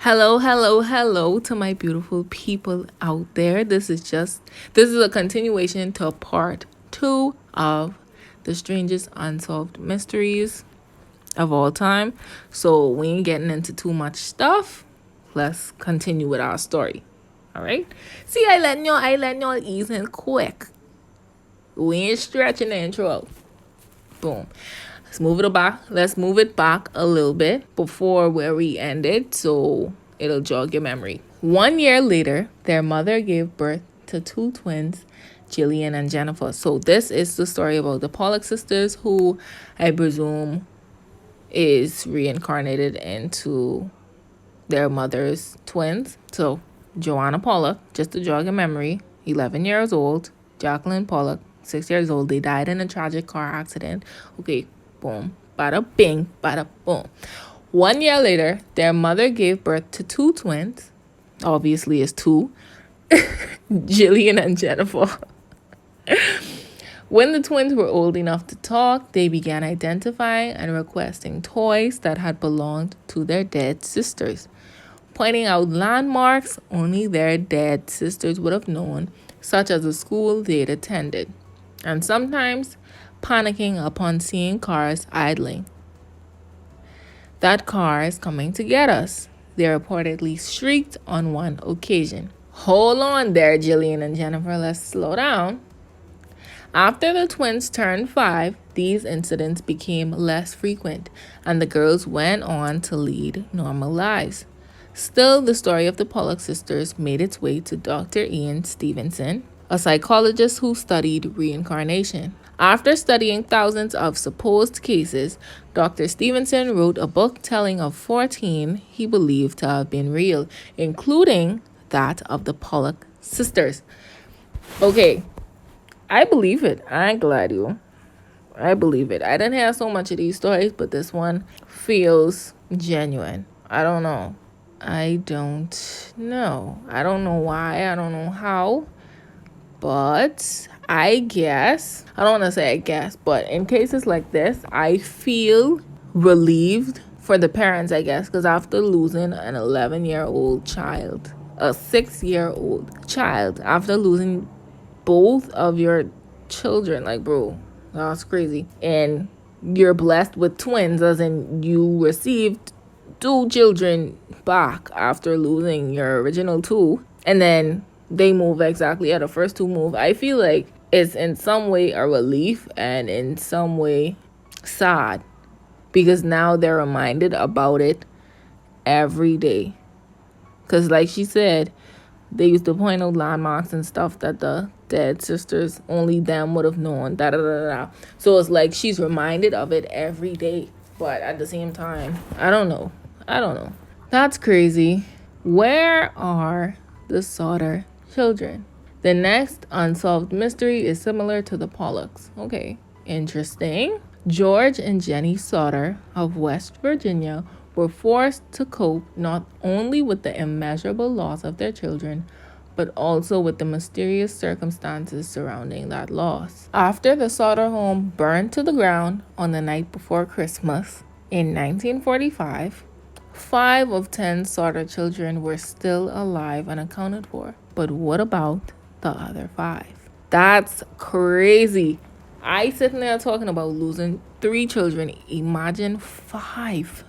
Hello, hello, hello to my beautiful people out there. This is a continuation to part 2 of the strangest unsolved mysteries of all time. So we ain't getting into too much stuff. Let's continue with our story. All right. See, I letting y'all ease in quick. We ain't stretching the intro out. Boom. Let's move it back a little bit before where we ended, so it'll jog your memory. 1 year later, their mother gave birth to two twins, Jillian and Jennifer. So this is the story about the Pollock sisters, who I presume is reincarnated into their mother's twins. So Joanna Pollock, just to jog your memory, 11 years old. Jacqueline Pollock, 6 years old. They died in a tragic car accident. Okay, boom, bada bing, bada boom. 1 year later, their mother gave birth to two twins. Obviously, it's two. Jillian and Jennifer. When the twins were old enough to talk, they began identifying and requesting toys that had belonged to their dead sisters, pointing out landmarks only their dead sisters would have known, such as the school they'd attended, and sometimes panicking upon seeing cars idling. That car is coming to get us, they reportedly shrieked on one occasion. Hold on there, Jillian and Jennifer, let's slow down. After the twins turned 5, these incidents became less frequent, and the girls went on to lead normal lives. Still, the story of the Pollock sisters made its way to Dr. Ian Stevenson, a psychologist who studied reincarnation. After studying thousands of supposed cases, Dr. Stevenson wrote a book telling of 14 he believed to have been real, including that of the Pollock sisters. Okay, I believe it. I ain't glad you. I believe it. I didn't have so much of these stories, but this one feels genuine. I don't know. I don't know. I don't know why. I don't know how. But I guess, I don't want to say I guess, but in cases like this, I feel relieved for the parents, I guess, because after losing an 11-year-old child, a 6-year-old child, after losing both of your children, like, bro, that's crazy. And you're blessed with twins, as in you received 2 children back after losing your original 2, and then they move exactly how the first 2 move. I feel like it's in some way a relief and in some way sad, because now they're reminded about it every day. Because like she said, they used to point out landmarks and stuff that the dead sisters, only them would have known. Da da da da. So it's like she's reminded of it every day. But at the same time, I don't know. That's crazy. Where are the Sauter children? The next unsolved mystery is similar to the Pollocks. Okay, interesting. George and Jenny Sauter of West Virginia were forced to cope not only with the immeasurable loss of their children, but also with the mysterious circumstances surrounding that loss. After the Sauter home burned to the ground on the night before Christmas in 1945, 5 of 10 Sauter children were still alive and accounted for. But what about the other 5? That's crazy. I sitting there talking about losing 3 children. Imagine 5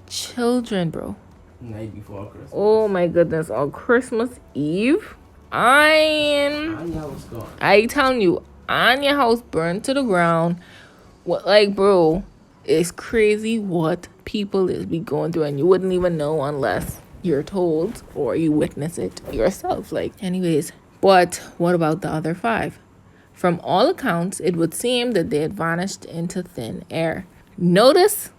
children, bro. Night before Christmas. Oh my goodness, on Christmas Eve, Anya was gone. I telling you, Anya house burned to the ground. What, like, bro, it's crazy what people is be going through, and you wouldn't even know unless you're told or you witness it yourself. Like, anyways, but what about the other 5? From all accounts, it would seem that they had vanished into thin air. Notice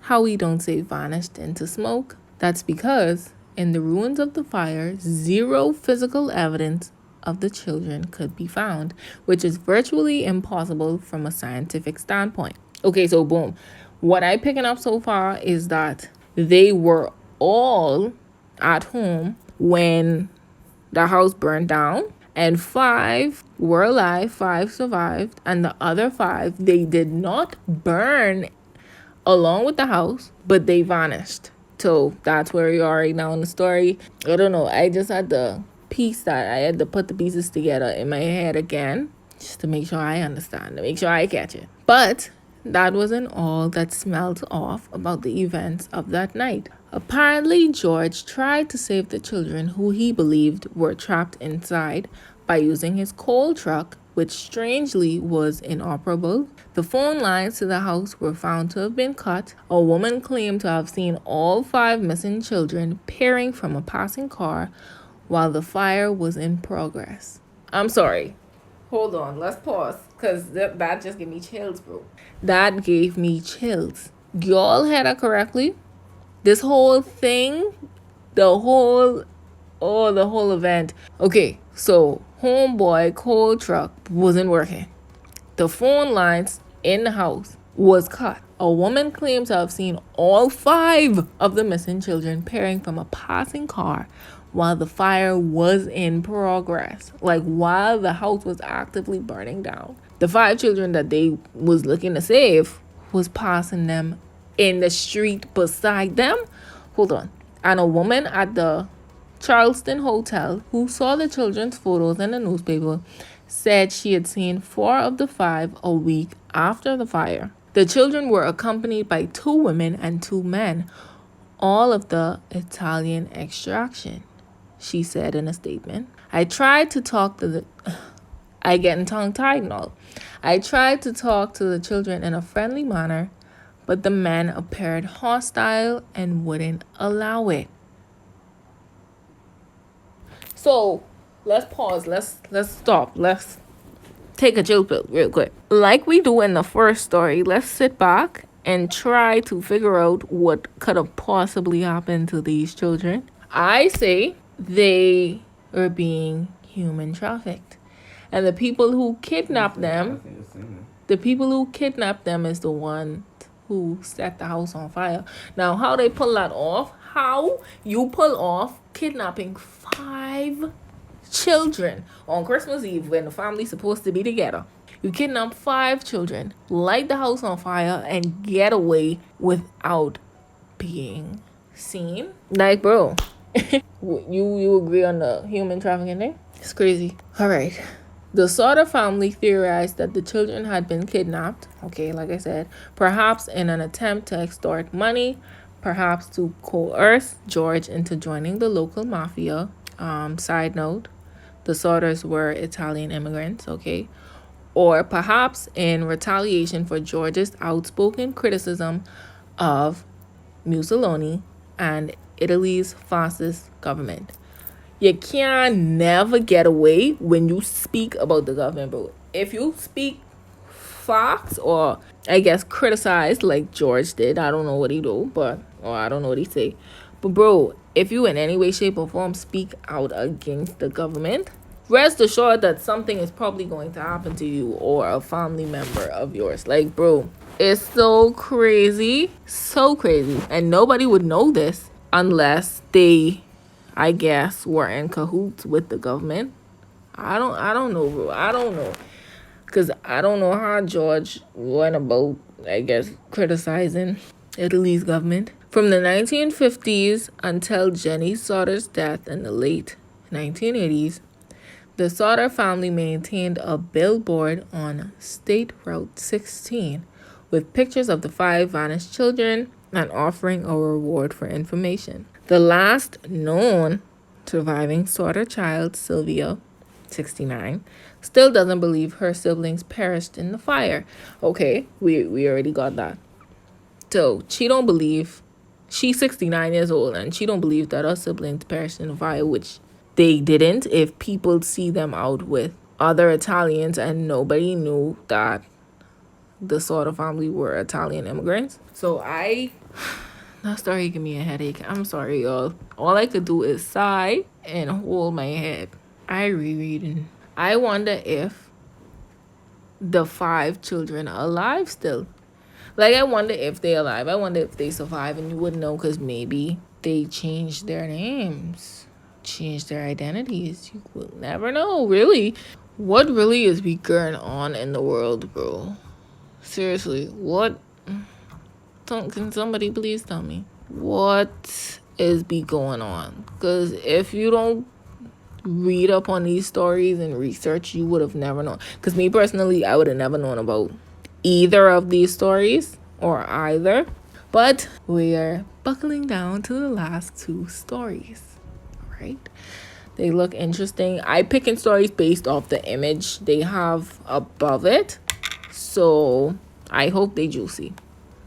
how we don't say vanished into smoke? That's because in the ruins of the fire, 0 physical evidence of the children could be found, which is virtually impossible from a scientific standpoint. Okay, so boom. What I'm picking up so far is that they were all at home when the house burned down, and 5 were alive, 5 survived, and the other 5, they did not burn along with the house, but they vanished So that's where we are right now in the story. I don't know. I just had to piece that. I had to put the pieces together in my head again just to make sure I understand, to make sure I catch it. But that wasn't all that smelled off about the events of that night. Apparently, George tried to save the children who he believed were trapped inside by using his coal truck, which strangely was inoperable. The phone lines to the house were found to have been cut. A woman claimed to have seen all 5 missing children peering from a passing car while the fire was in progress. I'm sorry. Hold on, let's pause, because that just gave me chills, bro. That gave me chills. Y'all had that correctly? This whole thing, the whole the whole event. Okay, so homeboy coal truck wasn't working. The phone lines in the house was cut. A woman claims to have seen all 5 of the missing children peering from a passing car while the fire was in progress. Like while the house was actively burning down. The 5 children that they was looking to save was passing them in the street beside them. Hold on. And a woman at the Charleston Hotel, who saw the children's photos in the newspaper, said she had seen 4 of the 5 a week after the fire. The children were accompanied by 2 women and 2 men, all of the Italian extraction, she said in a statement. I tried to talk to the tongue-tied and all. I tried to talk to the children in a friendly manner, but the men appeared hostile and wouldn't allow it. So let's pause. Let's stop. Let's take a chill pill real quick. Like we do in the first story, let's sit back and try to figure out what could have possibly happened to these children. I say they are being human trafficked. And the people who kidnapped them, is the one who set the house on fire. Now, how they pull that off? How you pull off kidnapping 5 children on Christmas Eve when the family's supposed to be together? You kidnap 5 children, light the house on fire, and get away without being seen? Like, bro, you agree on the human trafficking there? It's crazy. All right. The Sauter family theorized that the children had been kidnapped, okay, like I said, perhaps in an attempt to extort money, perhaps to coerce George into joining the local mafia. Side note, the Sauters were Italian immigrants, okay? Or perhaps in retaliation for George's outspoken criticism of Mussolini and Italy's fascist government. You can never get away when you speak about the government, bro. If you speak facts or I guess criticize like George did, I don't know what he do, or I don't know what he say. But bro, if you in any way, shape or form speak out against the government, rest assured that something is probably going to happen to you or a family member of yours. Like, bro, it's so crazy. So crazy. And nobody would know this unless they, I guess, were in cahoots with the government. I don't know, bro. I don't know. Because I don't know how George went about, I guess, criticizing Italy's government. From the 1950s until Jenny Sauter's death in the late 1980s, the Sauter family maintained a billboard on State Route 16 with pictures of the 5 vanished children and offering a reward for information. The last known surviving Sauter child, Sylvia, 69, still doesn't believe her siblings perished in the fire. Okay, we already got that. So she don't believe, she's 69 years old and she don't believe that her siblings perished in the fire, which they didn't. If people see them out with other Italians and nobody knew that the Sauter family were Italian immigrants. So that story gave me a headache. I'm sorry, y'all. All I could do is sigh and hold my head. I rereading. I wonder if the 5 children are alive still. Like, I wonder if they're alive. I wonder if they survive, and you wouldn't know because maybe they changed their names, changed their identities. You will never know, really. What really is going on in the world, bro? Seriously, what? Can somebody please tell me? what is be going on? Because if you don't read up on these stories and research, you would have never known. Because me personally, I would have never known about either of these stories or either. But we are buckling down to the last two stories, right? They look interesting. I picking stories based off the image they have above it, so I hope they juicy.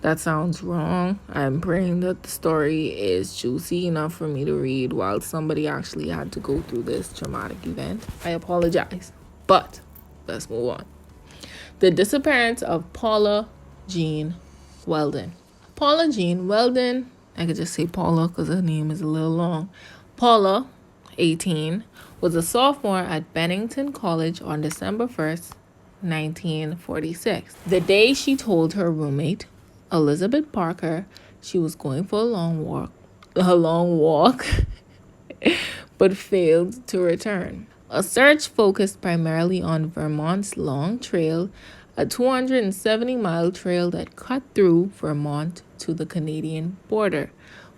That sounds wrong. I'm praying that the story is juicy enough for me to read while somebody actually had to go through this traumatic event. I apologize. But let's move on. The disappearance of Paula Jean Weldon. Paula Jean Weldon, I could just say Paula because her name is a little long. Paula, 18, was a sophomore at Bennington College on December 1st, 1946. The day she told her roommate, Elizabeth Parker, she was going for a long walk, but failed to return. A search focused primarily on Vermont's Long Trail, a 270-mile trail that cut through Vermont to the Canadian border,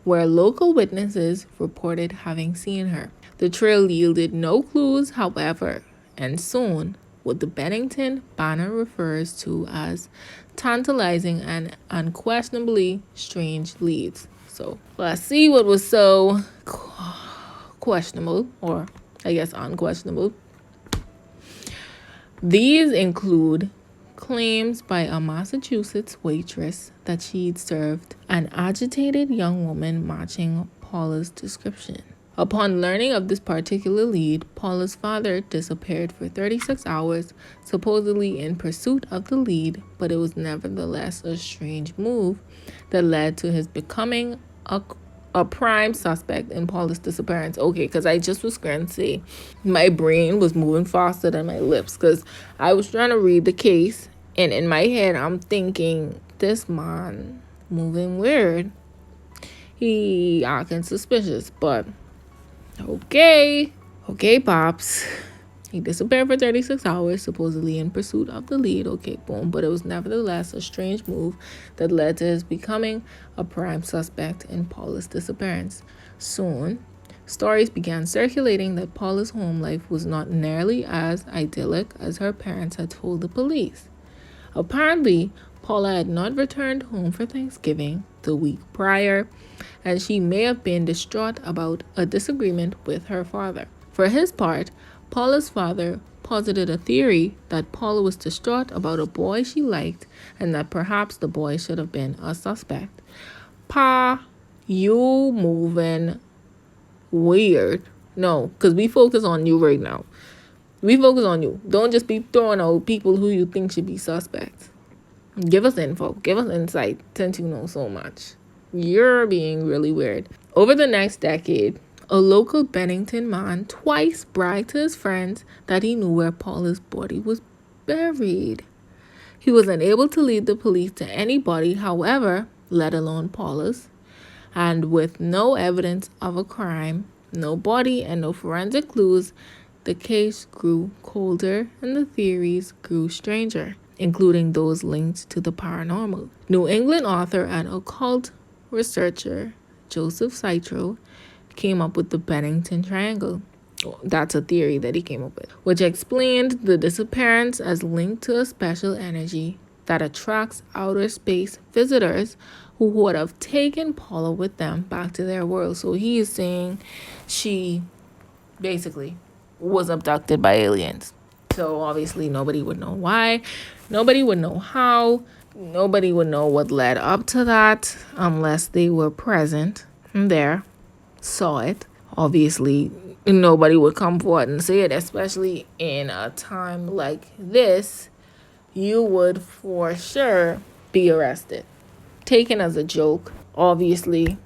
where local witnesses reported having seen her. The trail yielded no clues, however, and soon what the Bennington Banner refers to as tantalizing and unquestionably strange leads. So let's see what was so questionable, or I guess unquestionable. These include claims by a Massachusetts waitress that she'd served an agitated young woman matching Paula's description. Upon learning of this particular lead, Paula's father disappeared for 36 hours, supposedly in pursuit of the lead, but it was nevertheless a strange move that led to his becoming a prime suspect in Paula's disappearance. Okay, because I just was going to say my brain was moving faster than my lips because I was trying to read the case, and in my head I'm thinking, this man moving weird. He acting suspicious, but Okay, Pops. He disappeared for 36 hours, supposedly in pursuit of the lead. Okay, boom. But it was nevertheless a strange move that led to his becoming a prime suspect in Paula's disappearance. Soon, stories began circulating that Paula's home life was not nearly as idyllic as her parents had told the police. Apparently, Paula had not returned home for Thanksgiving the week prior, and she may have been distraught about a disagreement with her father. For his part, Paula's father posited a theory that Paula was distraught about a boy she liked and that perhaps the boy should have been a suspect. Pa, you moving weird. No, because we focus on you right now. We focus on you. Don't just be throwing out people who you think should be suspects. Give us info. Give us insight since you know so much. You're being really weird. Over the next decade, a local Bennington man twice bragged to his friends that he knew where Paula's body was buried. He was unable to lead the police to anybody, however, let alone Paula's. And with no evidence of a crime, no body, and no forensic clues, the case grew colder and the theories grew stranger, including those linked to the paranormal. New England author and occult researcher Joseph Citro came up with the Bennington Triangle. That's a theory that he came up with, which explained the disappearance as linked to a special energy that attracts outer space visitors who would have taken Paula with them back to their world. So he is saying she basically was abducted by aliens. So obviously nobody would know why, nobody would know how, nobody would know what led up to that unless they were present there, saw it. Obviously nobody would come forward and say it, especially in a time like this. You would for sure be arrested, taken as a joke. Obviously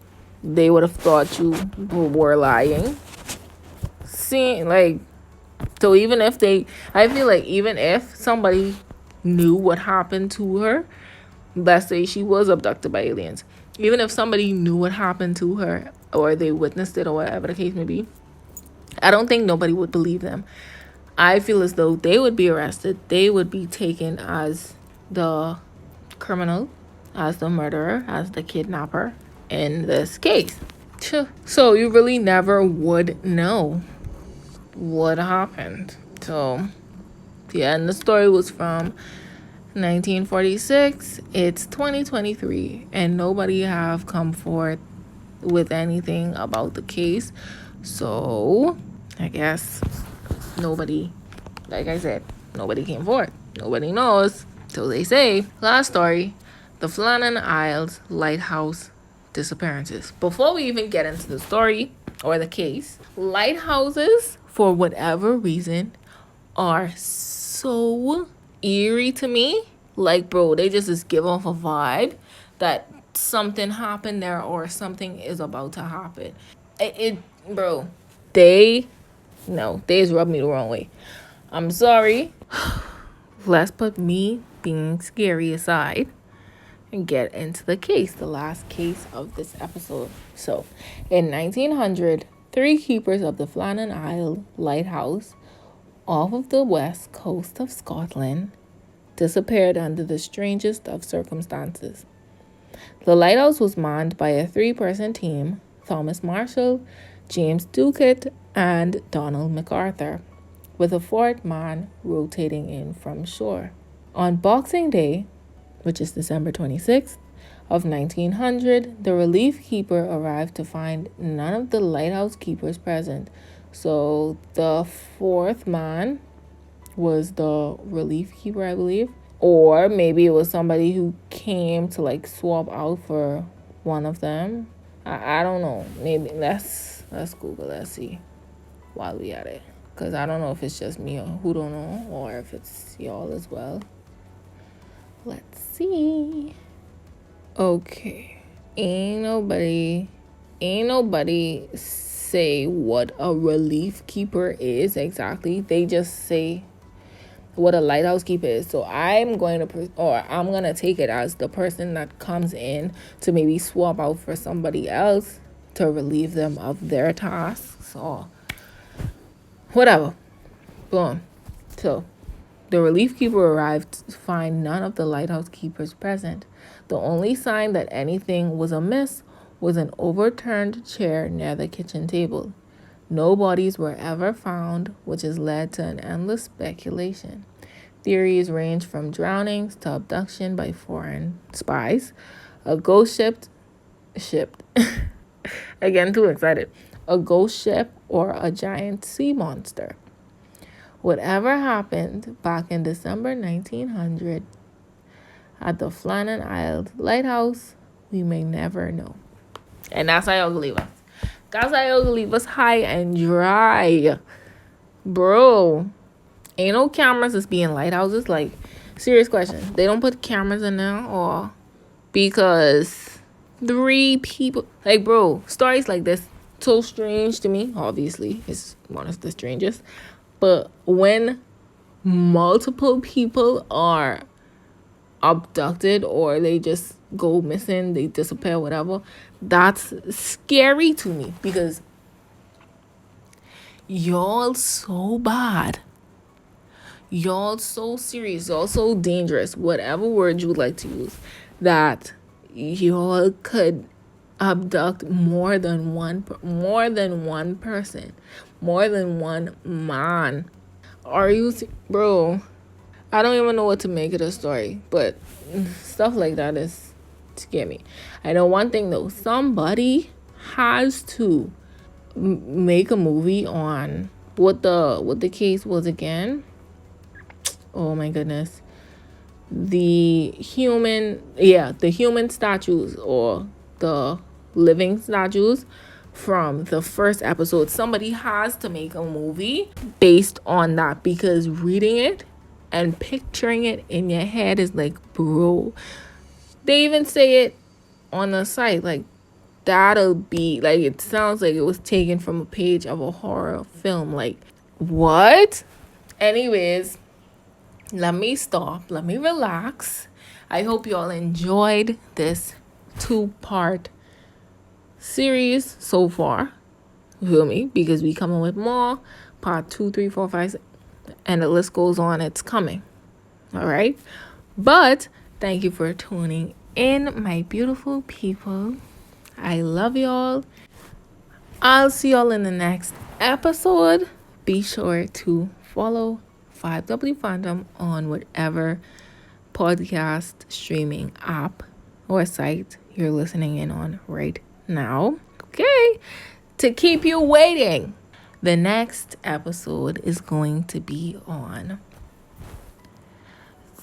they would have thought you were lying. So even if I feel like even if somebody knew what happened to her, let's say she was abducted by aliens, even if somebody knew what happened to her or they witnessed it or whatever the case may be, I don't think nobody would believe them. I feel as though they would be arrested. They would be taken as the criminal, as the murderer, as the kidnapper, in this case. So you really never would know what happened. So yeah, and the story was from 1946. It's 2023 and nobody have come forth with anything about the case. So I guess nobody, like I said, nobody came forward. Nobody knows. So they say. Last story, the Flannan Isles Lighthouse disappearances. Before we even get into the story or the case, lighthouses, for whatever reason, are so eerie to me. Like, bro, they just give off a vibe that something happened there or something is about to happen. Bro, they just rub me the wrong way. I'm sorry. Let's put me being scary aside and get into the case, the last case of this episode. So, in 1900, 3 keepers of the Flannan Isle Lighthouse off of the west coast of Scotland disappeared under the strangest of circumstances. The lighthouse was manned by a 3-person team: Thomas Marshall, James Ducat, and Donald MacArthur, with a 4th man rotating in from shore. On Boxing Day, which is December 26th of 1900, the relief keeper arrived to find none of the lighthouse keepers present. So the 4th man was the relief keeper, I believe. Or maybe it was somebody who came to like swap out for one of them. I don't know. Maybe let's Google. Let's see while we at it. Because I don't know if it's just me or who don't know, or if it's y'all as well. Let's see. Okay. Ain't nobody say what a relief keeper is exactly. They just say what a lighthouse keeper is. So I'm going to take it as the person that comes in to maybe swap out for somebody else to relieve them of their tasks or whatever. Boom. So the relief keeper arrived to find none of the lighthouse keepers present. The only sign that anything was amiss was an overturned chair near the kitchen table. No bodies were ever found, which has led to an endless speculation. Theories range from drownings to abduction by foreign spies, a ghost shipped again, too excited, a ghost ship, or a giant sea monster. Whatever happened back in December 1900 at the Flannan Isles Lighthouse, we may never know. And that's how y'all leave us. That's how y'all leave us high and dry. Bro, ain't no cameras that's being lighthouses. Like, serious question. They don't put cameras in there, or because 3 people, like, bro, stories like this, so strange to me. Obviously, it's one of the strangest. But when multiple people are abducted or they just go missing, they disappear, whatever, that's scary to me because y'all so bad. Y'all so serious. Y'all so dangerous. Whatever word you would like to use. That y'all could abduct more than one person, more than one man. Are you, bro? I don't even know what to make of the story, but stuff like that is scare me. I know one thing though. Somebody has to make a movie on what the case was again. Oh my goodness. The human statues or the living statues from the first episode. Somebody has to make a movie based on that, because reading it and picturing it in your head is like, bro, they even say it on the site, like, that'll be like, it sounds like it was taken from a page of a horror film. Like, what? Anyways, let me stop. Let me relax. I hope you all enjoyed this 2-part series so far. You feel me? Because we coming with more. Part 2, 3, 4, 5, 6, and the list goes on. It's coming. All right. But thank you for tuning in, my beautiful people. I love y'all. I'll see y'all in the next episode. Be sure to follow 5W Phantom on whatever podcast streaming app or site you're listening in on right now. Okay. To keep you waiting, the next episode is going to be on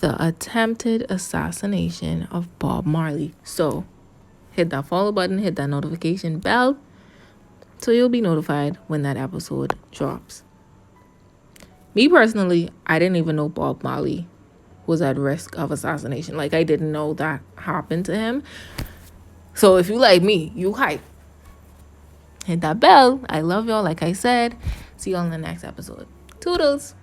the attempted assassination of Bob Marley. So hit that follow button, hit that notification bell, so you'll be notified when that episode drops. Me personally, I didn't even know Bob Marley was at risk of assassination. Like, I didn't know that happened to him. So if you like me, you hype. Hit that bell. I love y'all, like I said. See y'all in the next episode. Toodles.